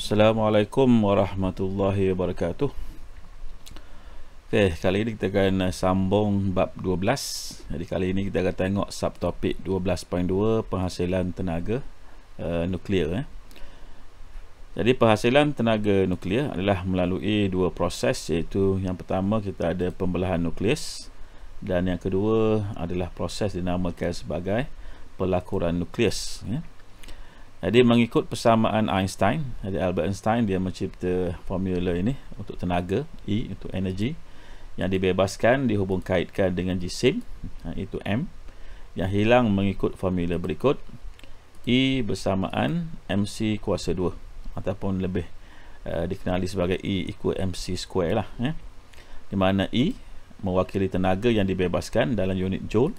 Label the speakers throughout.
Speaker 1: Assalamualaikum warahmatullahi wabarakatuh. Kali ini kita akan sambung bab 12. Jadi kali ini kita akan tengok subtopik 12.2 penghasilan tenaga nuklear. Jadi penghasilan tenaga nuklear adalah melalui dua proses, iaitu yang pertama kita ada pembelahan nukleus dan yang kedua adalah proses dinamakan sebagai pelakuran nukleus. Jadi mengikut persamaan Einstein, jadi Albert Einstein dia mencipta formula ini untuk tenaga, E untuk energy, yang dibebaskan dihubung kaitkan dengan jisim, itu M, yang hilang mengikut formula berikut, E bersamaan MC kuasa 2 ataupun lebih dikenali sebagai E equal MC square lah, di mana E mewakili tenaga yang dibebaskan dalam unit joule,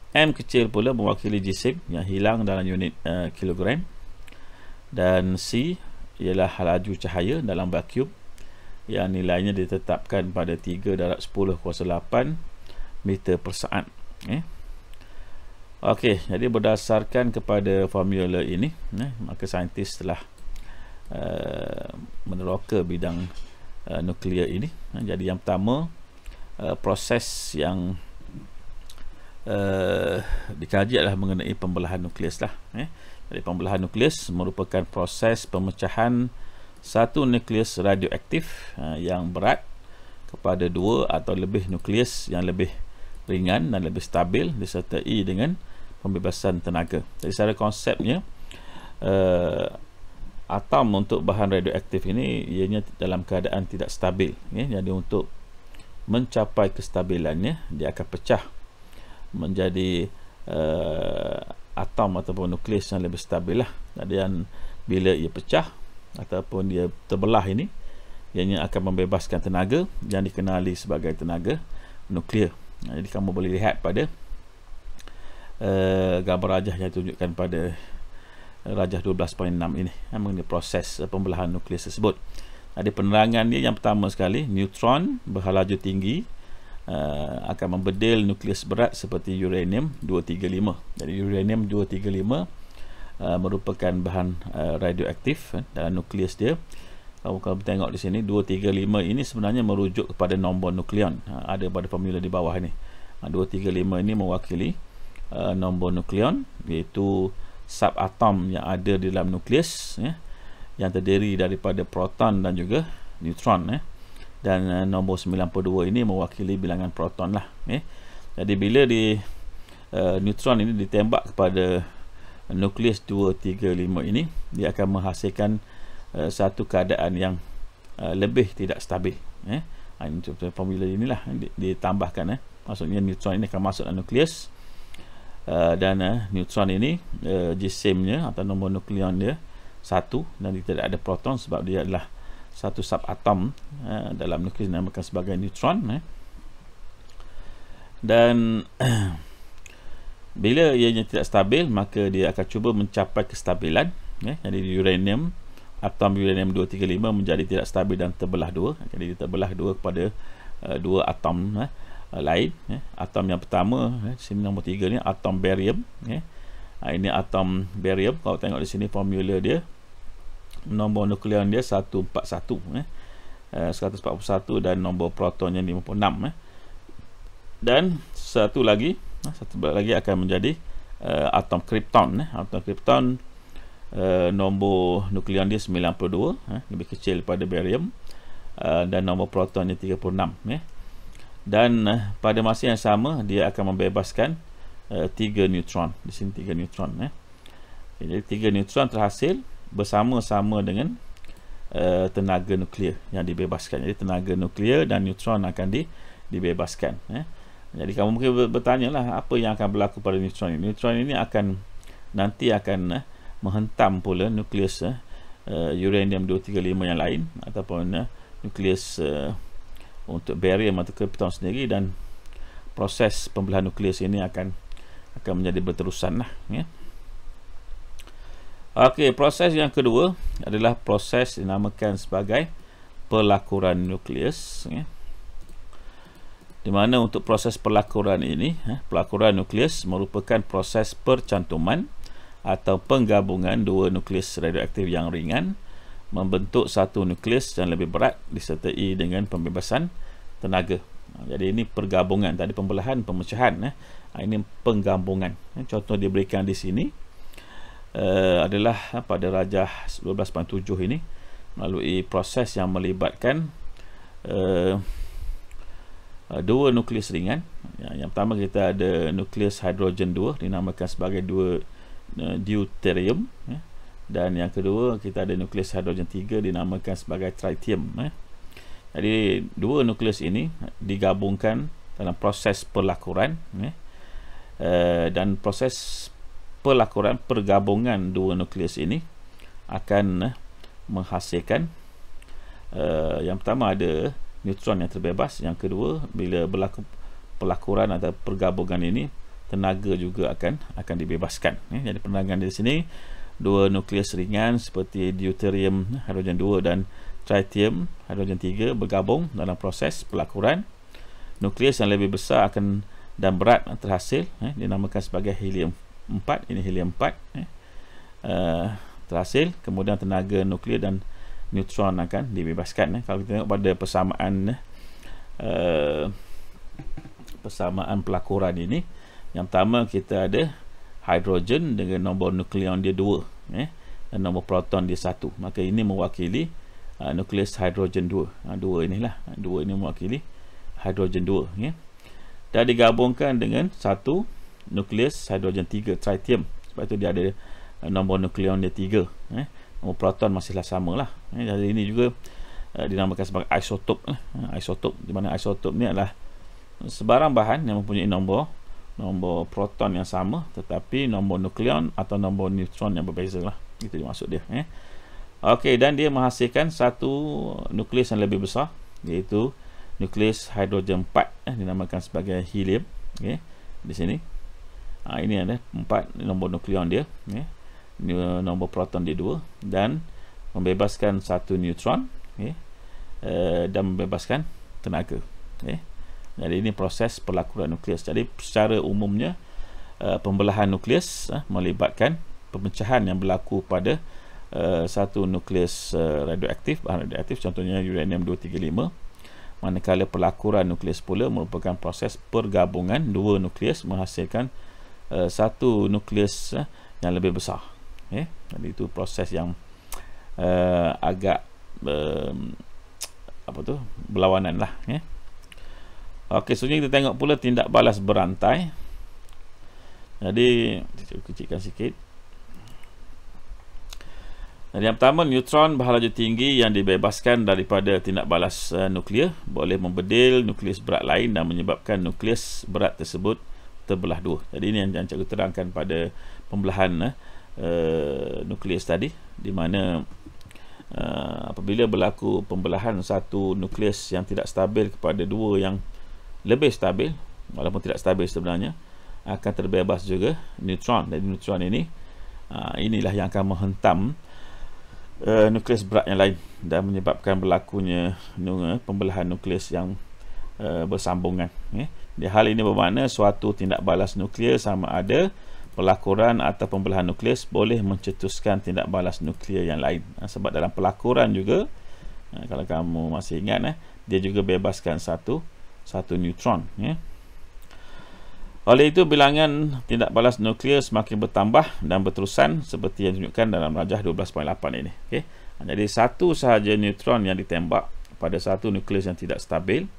Speaker 1: M kecil pula mewakili jisim yang hilang dalam unit kilogram, dan C ialah laju cahaya dalam vacuum yang nilainya ditetapkan pada 3/10⁸ meter per saat. Okey, jadi berdasarkan kepada formula ini, maka saintis telah meneroka bidang nuklear ini. Jadi yang pertama, proses yang dikaji adalah mengenai pembelahan nukleus lah. Jadi pembelahan nukleus merupakan proses pemecahan satu nukleus radioaktif yang berat kepada dua atau lebih nukleus yang lebih ringan dan lebih stabil disertai dengan pembebasan tenaga. Jadi secara konsepnya atom untuk bahan radioaktif ini ianya dalam keadaan tidak stabil. Jadi untuk mencapai kestabilannya dia akan pecah menjadi atom ataupun nukleus yang lebih stabil lah. Dan bila ia pecah ataupun dia terbelah ini, ianya akan membebaskan tenaga yang dikenali sebagai tenaga nuklear. Jadi kamu boleh lihat pada gambar rajah yang ditunjukkan pada rajah 12.6 ini mengenai proses pembelahan nukleus tersebut. Jadi penerangan dia yang pertama sekali, neutron berhalaju tinggi akan membedil nukleus berat seperti uranium 235. Jadi uranium 235 merupakan bahan radioaktif dalam nukleus dia. Kalau tengok di sini 235 ini sebenarnya merujuk kepada nombor nukleon. Ada pada formula di bawah ini. 235 ini mewakili nombor nukleon, iaitu subatom yang ada di dalam nukleus, yang terdiri daripada proton dan juga neutron. Dan nombor 92 ini mewakili bilangan proton lah. Jadi bila neutron ini ditembak kepada nukleus 235 ini, dia akan menghasilkan satu keadaan yang lebih tidak stabil. Ini formula inilah ditambahkan. Maksudnya neutron ini akan masuk dalam nukleus, dan neutron ini jisimnya atau nombor nukleon dia 1 dan dia tidak ada proton sebab dia adalah satu subatom dalam nukleus dinamakan sebagai neutron. Dan bila ianya tidak stabil, maka dia akan cuba mencapai kestabilan. Jadi uranium, atom uranium 235 menjadi tidak stabil dan terbelah dua. Jadi terbelah dua kepada dua atom lain. Atom yang pertama, sini nombor 3 ni atom barium. Ini atom barium. Kalau tengok di sini formula dia, nombor nukleon dia 141, 141 dan nombor protonnya 56. Dan satu lagi akan menjadi atom krypton. Atom krypton nombor nukleon dia 92, lebih kecil pada barium, dan nombor protonnya 36. Dan pada masa yang sama dia akan membebaskan 3 neutron. Di sini 3 neutron. Jadi 3 neutron terhasil bersama-sama dengan tenaga nuklear yang dibebaskan. Jadi tenaga nuklear dan neutron akan dibebaskan. Jadi kamu mungkin bertanya lah, apa yang akan berlaku pada neutron ini? Neutron ini nanti akan menghentam pula nukleus uranium 235 yang lain, ataupun nukleus untuk barium atau krypton sendiri, dan proses pembelahan nukleus ini akan menjadi berterusan lah. Okey, proses yang kedua adalah proses dinamakan sebagai pelakuran nukleus. Di mana untuk proses pelakuran ini, pelakuran nukleus merupakan proses percantuman atau penggabungan dua nukleus radioaktif yang ringan membentuk satu nukleus yang lebih berat disertai dengan pembebasan tenaga. Jadi ini pergabungan, tadi pembelahan, pemecahan. Ini penggabungan. Contoh diberikan di sini adalah pada rajah 12.7 ini melalui proses yang melibatkan dua nukleus ringan. Yang pertama kita ada nukleus hidrogen 2 dinamakan sebagai deuterium, dan yang kedua kita ada nukleus hidrogen 3 dinamakan sebagai tritium. Jadi dua nukleus ini digabungkan dalam proses perlakuran, dan proses perlakuran pergabungan dua nukleus ini akan menghasilkan yang pertama ada neutron yang terbebas, yang kedua bila berlaku pelakuran atau pergabungan ini tenaga juga akan dibebaskan. Jadi penerangan di sini dua nukleus ringan seperti deuterium hidrogen 2 dan tritium hidrogen 3 bergabung dalam proses pelakuran. Nukleus yang lebih besar dan berat terhasil, dinamakan sebagai helium 4. Ini helium 4 terhasil, kemudian tenaga nuklear dan neutron akan dibebaskan. Kalau kita tengok pada persamaan pelakuran ini, yang pertama kita ada hidrogen dengan nombor nukleon dia 2, dan nombor proton dia 1. Maka ini mewakili nukleus hidrogen 2. Dua inilah, dua ini mewakili hidrogen 2, dan digabungkan dengan satu nukleus hidrogen 3 tritium. Sebab itu dia ada nombor nukleon dia 3, nombor proton masihlah samalah. Jadi ini juga dinamakan sebagai isotop. Isotop, di mana isotop ni adalah sebarang bahan yang mempunyai nombor proton yang sama tetapi nombor nukleon atau nombor neutron yang berbeza lah. Itu maksud dia. Okey, dan dia menghasilkan satu nukleus yang lebih besar, iaitu nukleus hidrogen 4, dinamakan sebagai helium. Di sini ini ada 4 nombor nukleon dia, nombor proton dia 2, dan membebaskan satu neutron, dan membebaskan tenaga. Jadi ini proses perlakuan nukleus. Jadi secara umumnya pembelahan nukleus melibatkan pemecahan yang berlaku pada satu nukleus radioaktif, bahan radioaktif, contohnya uranium 235. Manakala pelakuran nukleus pula merupakan proses pergabungan dua nukleus menghasilkan satu nukleus yang lebih besar. Jadi itu proses yang agak berlawanan lah. Okey, selanjutnya kita tengok pula tindak balas berantai. Jadi kita kecilkan sikit. Jadi yang pertama, neutron berhalaju tinggi yang dibebaskan daripada tindak balas nuklear boleh membedil nukleus berat lain dan menyebabkan nukleus berat tersebut terbelah dua. Jadi ini yang cikgu terangkan pada pembelahan nukleus tadi, di mana apabila berlaku pembelahan satu nukleus yang tidak stabil kepada dua yang lebih stabil, walaupun tidak stabil sebenarnya, akan terbebas juga neutron. Jadi neutron ini inilah yang akan menghentam nukleus berat yang lain dan menyebabkan berlakunya pembelahan nukleus yang bersambungan. Di hal ini bermakna suatu tindak balas nuklear sama ada pelakuran atau pembelahan nukleus boleh mencetuskan tindak balas nuklear yang lain. Sebab dalam pelakuran juga, kalau kamu masih ingat, dia juga bebaskan satu neutron. Oleh itu, bilangan tindak balas nuklear semakin bertambah dan berterusan seperti yang ditunjukkan dalam rajah 12.8 ini. Jadi satu sahaja neutron yang ditembak pada satu nukleus yang tidak stabil.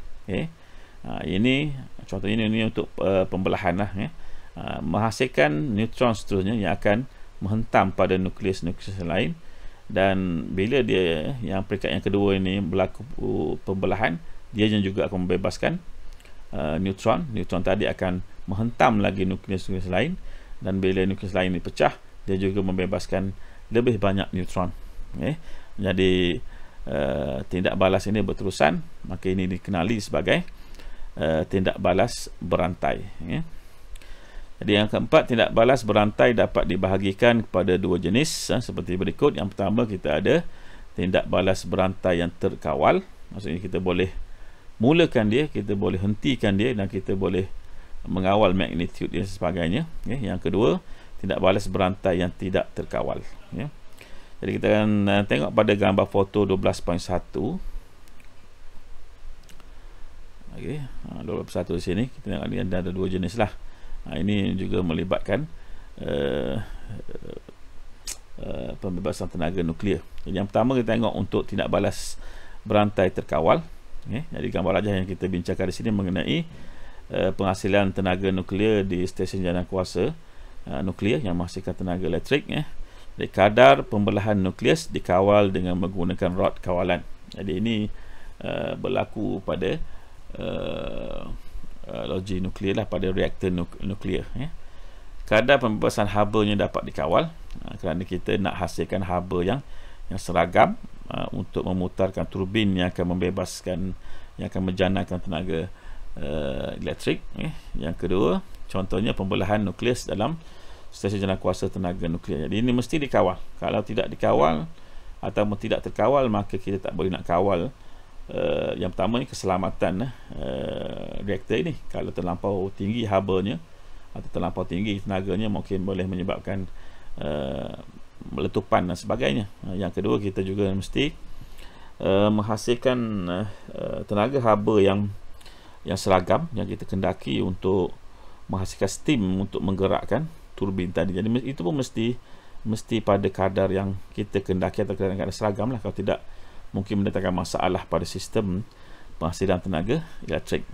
Speaker 1: Ini contohnya ini untuk pembelahan lah. Menghasilkan neutron seterusnya yang akan menghentam pada nukleus-nukleus lain, dan bila dia yang peringkat yang kedua ini berlaku pembelahan, dia juga akan membebaskan neutron tadi akan menghentam lagi nukleus lain, dan bila nukleus lain ini pecah, dia juga membebaskan lebih banyak neutron. Jadi tindak balas ini berterusan, maka ini dikenali sebagai tindak balas berantai. Jadi yang keempat, tindak balas berantai dapat dibahagikan kepada dua jenis seperti berikut. Yang pertama, kita ada tindak balas berantai yang terkawal. Maksudnya kita boleh mulakan dia, kita boleh hentikan dia, dan kita boleh mengawal magnitude dan sebagainya. Yang kedua, tindak balas berantai yang tidak terkawal, ya. Jadi kita akan tengok pada gambar foto 12.1. Okey, 12.1 di sini kita tengok ni ada dua jenis lah. Ini juga melibatkan pembebasan tenaga nuklear. Jadi yang pertama kita tengok untuk tindak balas berantai terkawal. Jadi gambar rajah yang kita bincangkan di sini mengenai penghasilan tenaga nuklear di stesen janakuasa nuklear yang menghasilkan tenaga elektrik. Jadi kadar pembelahan nukleus dikawal dengan menggunakan rod kawalan. Jadi ini berlaku pada loji nuklear lah, pada reaktor nuklear. Kadar pembebasan habernya dapat dikawal kerana kita nak hasilkan haber yang seragam untuk memutarkan turbin yang akan membebaskan, yang akan menjanakan tenaga elektrik. Yang kedua, contohnya pembelahan nukleus dalam stesen janakuasa tenaga nuklear. Jadi ini mesti dikawal. Kalau tidak dikawal atau tidak terkawal, maka kita tak boleh nak kawal. Yang pertama ni keselamatan reaktor ini. Kalau terlampau tinggi habernya atau terlampau tinggi tenaganya, mungkin boleh menyebabkan meletupan dan sebagainya. Yang kedua, kita juga mesti menghasilkan tenaga haber yang seragam, yang kita kendaki untuk menghasilkan steam untuk menggerakkan turbin tadi. Jadi itu pun mesti pada kadar yang kita kendaki atau kadar seragam lah. Kalau tidak, mungkin mendatangkan masalah pada sistem penghasilan tenaga elektrik.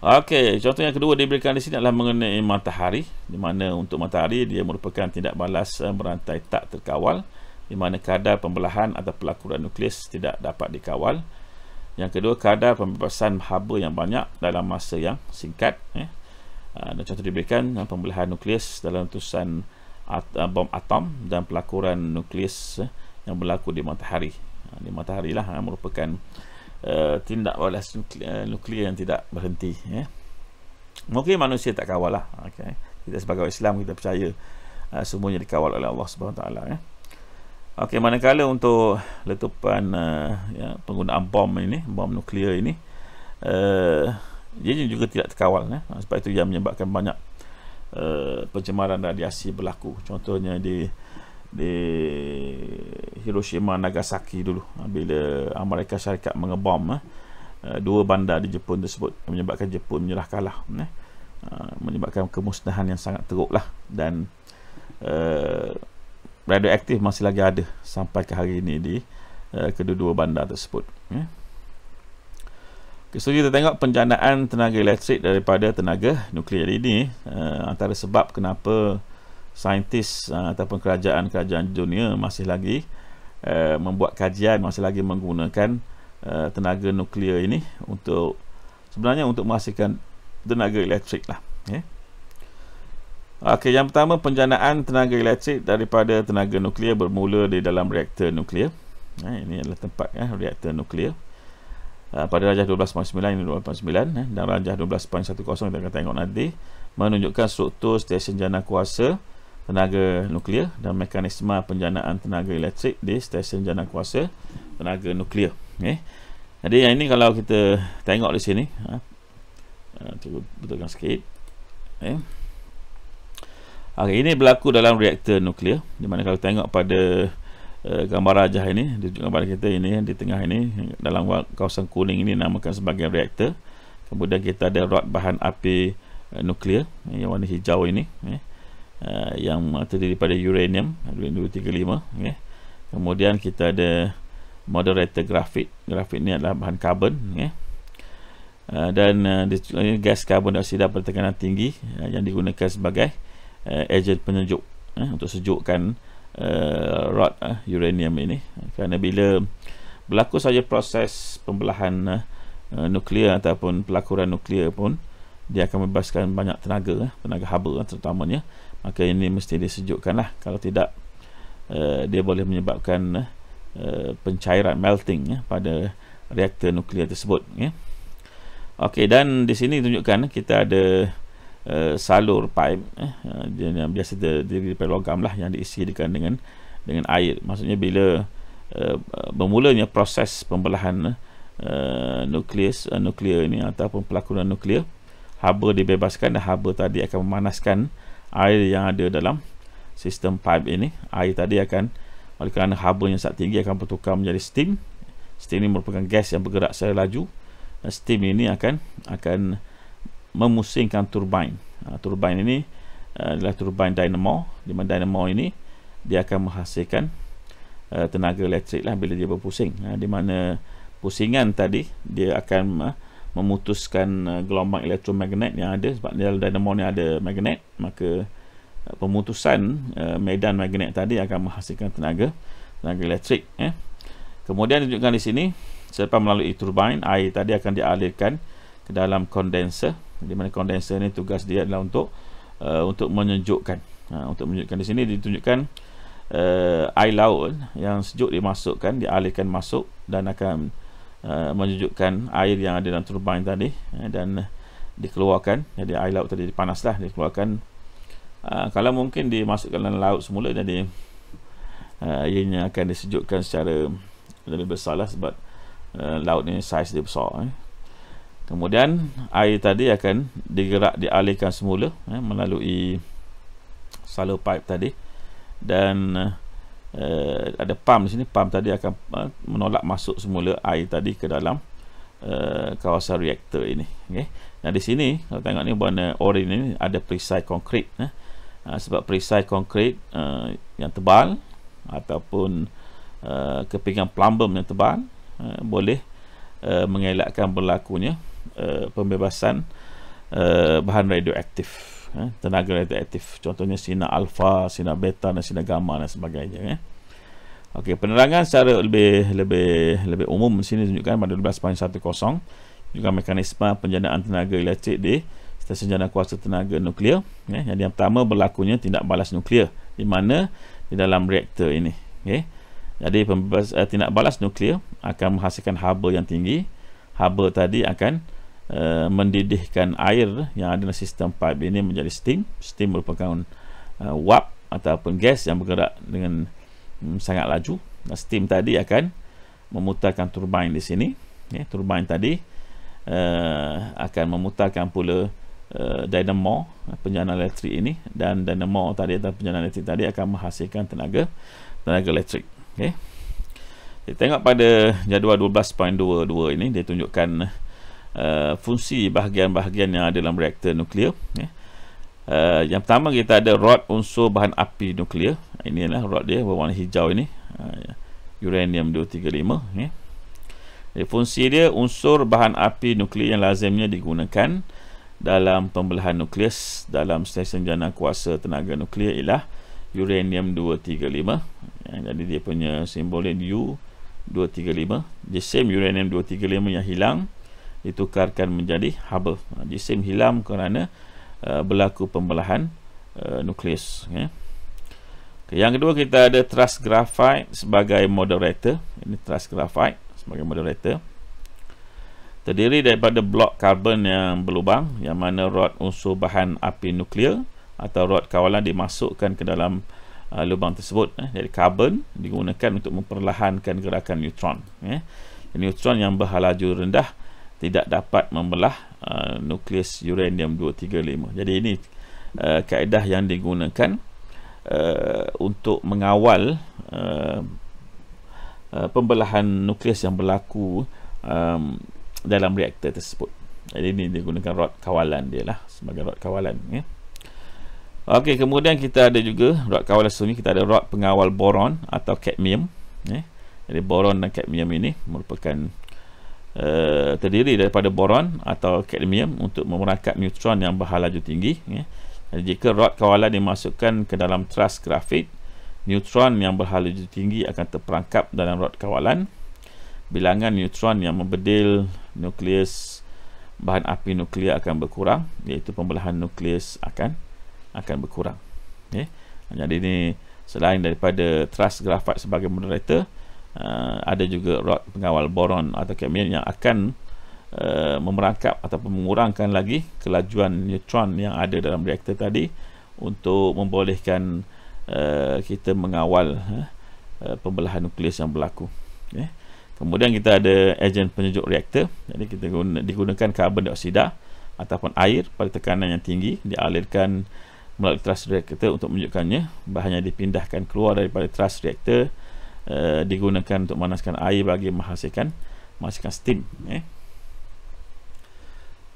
Speaker 1: Okey, contoh yang kedua diberikan di sini adalah mengenai matahari, di mana untuk matahari dia merupakan tindak balas berantai tak terkawal, di mana kadar pembelahan atau pelakuran nukleus tidak dapat dikawal. Yang kedua, kadar pembebasan haber yang banyak dalam masa yang singkat. Dan contoh diberikan pembelahan nukleus dalam letusan bom atom dan pelakuran nukleus yang berlaku di matahari. Di matahari lah merupakan tindak balas nuklear yang tidak berhenti. Mungkin manusia tak kawal lah. Kita sebagai Islam, kita percaya semuanya dikawal oleh Allah Subhanahu Wa Taala. Okey, manakala untuk letupan penggunaan bom nuklear ini, dia juga tidak terkawal. Sebab itu yang menyebabkan banyak pencemaran radiasi berlaku. Contohnya di Hiroshima, Nagasaki dulu, bila Amerika Syarikat mengebom dua bandar di Jepun tersebut, menyebabkan Jepun menyerah kalah, menyebabkan kemusnahan yang sangat teruk lah. Dan radioaktif masih lagi ada sampai ke hari ini di kedua-dua bandar tersebut. So kita tengok penjanaan tenaga elektrik daripada tenaga nuklear ini. Antara sebab kenapa saintis ataupun kerajaan-kerajaan dunia masih lagi membuat kajian, masih lagi menggunakan tenaga nuklear ini untuk sebenarnya untuk menghasilkan tenaga elektrik lah. Okey, yang pertama, penjanaan tenaga elektrik daripada tenaga nuklear bermula di dalam reaktor nuklear. Ini adalah tempat reaktor nuklear. Pada rajah 12.9 ini 12.9 dan rajah 12.10 kita akan tengok nanti, menunjukkan struktur stesen janakuasa tenaga nuklear dan mekanisme penjanaan tenaga elektrik di stesen janakuasa tenaga nuklear. Jadi yang ini kalau kita tengok di sini, cuba betulkan sikit. Ini berlaku dalam reaktor nuklear, di mana kalau tengok pada gambar rajah ini, ditunjukkan kepada kita ini di tengah ini, dalam kawasan kuning ini namakan sebagai reaktor. Kemudian kita ada rod bahan api nuklear yang warna hijau ini, yang terdiri daripada uranium 235. Kemudian kita ada moderator grafit. Grafit ini adalah bahan karbon, dan gas karbon dioksida pada tekanan tinggi yang digunakan sebagai ejen penyejuk untuk sejukkan rod uranium ini. Kerana bila berlaku saja proses pembelahan nuklear ataupun pelakuran nuklear pun, dia akan membebaskan banyak tenaga haber terutamanya, maka ini mesti disejukkan lah. Kalau tidak, dia boleh menyebabkan pencairan, melting pada reaktor nuklear tersebut. Okey, dan di sini tunjukkan kita ada salur pipe yang biasa terdiri daripada logam lah, yang diisi dengan air. Maksudnya bila bermulanya proses pembelahan nuklear ini ataupun pelakuran nuklear, haber dibebaskan dan haber tadi akan memanaskan air yang ada dalam sistem pipe ini. Air tadi akan, oleh kerana haba yang sangat tinggi, akan bertukar menjadi steam. Steam ini merupakan gas yang bergerak secara laju. Steam ini akan memusingkan turbine. Turbine ini adalah turbine dynamo, di mana dynamo ini dia akan menghasilkan tenaga elektrik lah bila dia berpusing. Di mana pusingan tadi dia akan memutuskan gelombang elektromagnet yang ada, sebab dalam dynamo ni ada magnet, maka pemutusan medan magnet tadi akan menghasilkan tenaga elektrik. Kemudian ditunjukkan di sini, selepas melalui turbine, air tadi akan dialirkan ke dalam kondenser, di mana kondenser ni tugas dia adalah untuk menyejukkan. Untuk menyejukkan, di sini ditunjukkan air laut yang sejuk dimasukkan, dialirkan masuk dan akan menyejukkan air yang ada dalam turbine tadi, dan dikeluarkan. Jadi air laut tadi panaslah, dikeluarkan. Kalau mungkin dimasukkan dalam laut semula, jadi ianya akan disejukkan secara lebih besar lah, sebab laut ni saiz dia besar. Kemudian air tadi akan dialirkan semula melalui shallow pipe tadi, dan ada pump di sini. Pump tadi akan menolak masuk semula air tadi ke dalam kawasan reaktor ini. Nah, di sini kalau tengok ni warna orange ini ada perisai konkrit. Sebab perisai konkrit yang tebal ataupun kepingan plumbum yang tebal boleh mengelakkan berlakunya pembebasan bahan radioaktif, tenaga radioaktif, contohnya sinar alfa, sinar beta dan sinar gamma dan sebagainya. Okey, penerangan secara lebih umum di sini tunjukkan pada 12.10 juga mekanisme penjanaan tenaga elektrik di stesen jana kuasa tenaga nuklear. Jadi yang pertama, berlakunya tindak balas nuklear di mana di dalam reaktor ini. Jadi tindak balas nuklear akan menghasilkan haba yang tinggi. Haba tadi akan mendidihkan air yang ada dalam sistem pipe ini menjadi steam. Steam merupakan wap ataupun gas yang bergerak dengan sangat laju. Steam tadi akan memutarkan turbine di sini. Turbine tadi akan memutarkan pula dynamo, penjanaan elektrik ini, dan dynamo tadi atau penjanaan elektrik tadi akan menghasilkan tenaga elektrik. Kita tengok pada jadual 12.22 ini, dia tunjukkan fungsi bahagian-bahagian yang ada dalam reaktor nuklear. Yang pertama, kita ada rod unsur bahan api nuklear. Ini adalah rod dia berwarna hijau ini, uranium 235. Jadi, fungsi dia, unsur bahan api nuklear yang lazimnya digunakan dalam pembelahan nukleus dalam stesen jana kuasa tenaga nuklear ialah uranium 235. Jadi dia punya simbolnya U235. Jisim uranium 235 yang hilang ditukarkan menjadi haba. Jisim hilang kerana berlaku pembelahan nukleus. Yang kedua, kita ada truss graphite sebagai moderator. Ini truss graphite sebagai moderator. Terdiri daripada blok karbon yang berlubang, yang mana rod unsur bahan api nuklear atau rod kawalan dimasukkan ke dalam lubang tersebut. Jadi karbon digunakan untuk memperlahankan gerakan neutron. Neutron yang berhalaju rendah tidak dapat membelah nukleus uranium 235. Jadi ini kaedah yang digunakan untuk mengawal pembelahan nukleus yang berlaku dalam reaktor tersebut. Jadi ini digunakan rod kawalan dia lah, sebagai rod kawalan. Okey, kemudian kita ada juga rod kawalan sunyi. Kita ada rod pengawal boron atau cadmium. Jadi boron dan cadmium ini merupakan terdiri daripada boron atau cadmium untuk memerangkap neutron yang berhalaju tinggi. Jadi jika rod kawalan dimasukkan ke dalam truss graphite, neutron yang berhalaju tinggi akan terperangkap dalam rod kawalan. Bilangan neutron yang membedil nukleus bahan api nuklear akan berkurang, iaitu pembelahan nukleus akan berkurang. Jadi ini selain daripada truss graphite sebagai moderator, ada juga rod pengawal boron atau cadmium yang akan memerangkap ataupun mengurangkan lagi kelajuan neutron yang ada dalam reaktor tadi untuk membolehkan kita mengawal pembelahan nukleus yang berlaku. Kemudian kita ada ejen penyejuk reaktor. Jadi kita digunakan karbon dioksida ataupun air pada tekanan yang tinggi, dialirkan melalui thrust reactor untuk menunjukkannya. Bahan yang dipindahkan keluar daripada thrust reactor digunakan untuk memanaskan air bagi menghasilkan steam.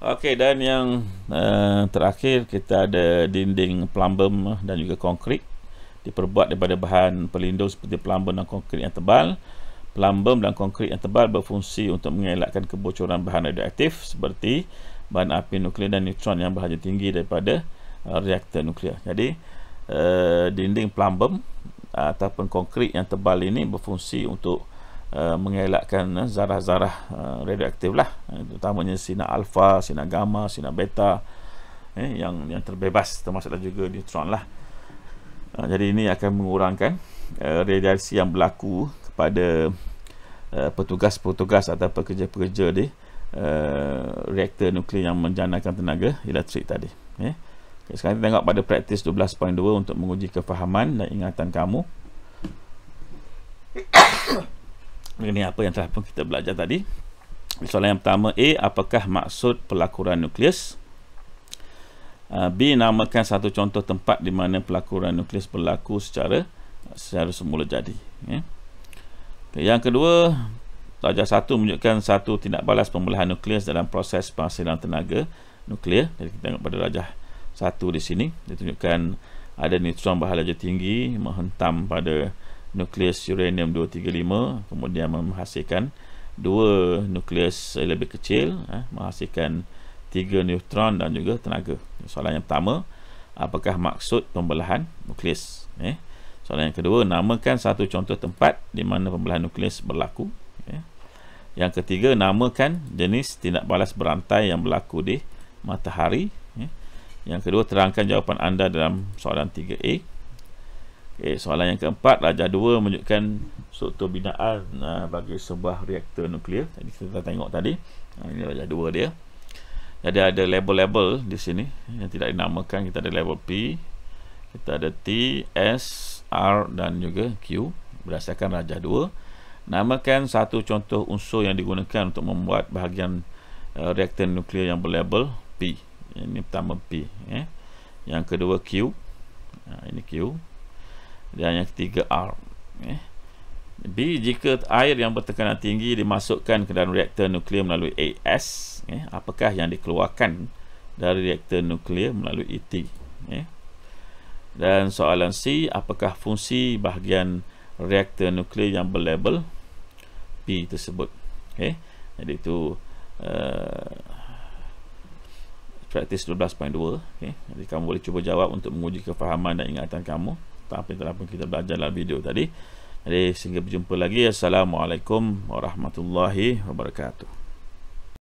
Speaker 1: Okey, dan yang terakhir kita ada dinding plumbum dan juga konkrit, diperbuat daripada bahan pelindung seperti plumbum dan konkrit yang tebal. Plumbum dan konkrit yang tebal berfungsi untuk mengelakkan kebocoran bahan radioaktif seperti bahan api nuklear dan neutron yang berhajat tinggi daripada reaktor nuklear. Jadi dinding plumbum ataupun konkrit yang tebal ini berfungsi untuk mengelakkan zarah-zarah radioaktif lah, terutamanya sinar alfa, sinar gamma, sinar beta yang terbebas, termasuklah juga neutron lah. Jadi ini akan mengurangkan radiasi yang berlaku kepada petugas-petugas atau pekerja-pekerja di reaktor nuklear yang menjanakan tenaga elektrik tadi. Okay, sekarang kita tengok pada praktis 12.2 untuk menguji kefahaman dan ingatan kamu. Ini apa yang telah pun kita belajar tadi. Soalan yang pertama, A, apakah maksud pelakuran nukleus? B, namakan satu contoh tempat di mana pelakuran nukleus berlaku secara semula jadi. Okay, yang kedua, darjah 1 menunjukkan satu tindak balas pembelahan nukleus dalam proses penghasilan tenaga nuklear. Jadi kita tengok pada darjah 1 di sini, ditunjukkan ada neutron berhalaja tinggi menghentam pada nukleus uranium 235, kemudian menghasilkan dua nukleus lebih kecil, menghasilkan 3 neutron dan juga tenaga. Soalan yang pertama, apakah maksud pembelahan nukleus? Soalan yang kedua, namakan satu contoh tempat di mana pembelahan nukleus berlaku. Yang ketiga, namakan jenis tindak balas berantai yang berlaku di matahari. Yang kedua, terangkan jawapan anda dalam soalan 3A. Okay, soalan yang keempat, darjah 2 menunjukkan struktur binaan bagi sebuah reaktor nuklear. Jadi kita tengok tadi, ini darjah 2 dia. Jadi ada label-label di sini yang tidak dinamakan. Kita ada label P, kita ada T, S, R dan juga Q berdasarkan darjah 2. Namakan satu contoh unsur yang digunakan untuk membuat bahagian reaktor nuklear yang berlabel P. Ini pertama P. Yang kedua Q. Ini Q. Dan yang ketiga R. B, jika air yang bertekanan tinggi dimasukkan ke dalam reaktor nuklear melalui AS, apakah yang dikeluarkan dari reaktor nuklear melalui ET? Dan soalan C, apakah fungsi bahagian reaktor nuklear yang berlabel P tersebut? Jadi itu praktis 12.2. Jadi kamu boleh cuba jawab untuk menguji kefahaman dan ingatan kamu apa yang telah kita belajar dalam video tadi. Jadi sehingga berjumpa lagi. Assalamualaikum warahmatullahi wabarakatuh.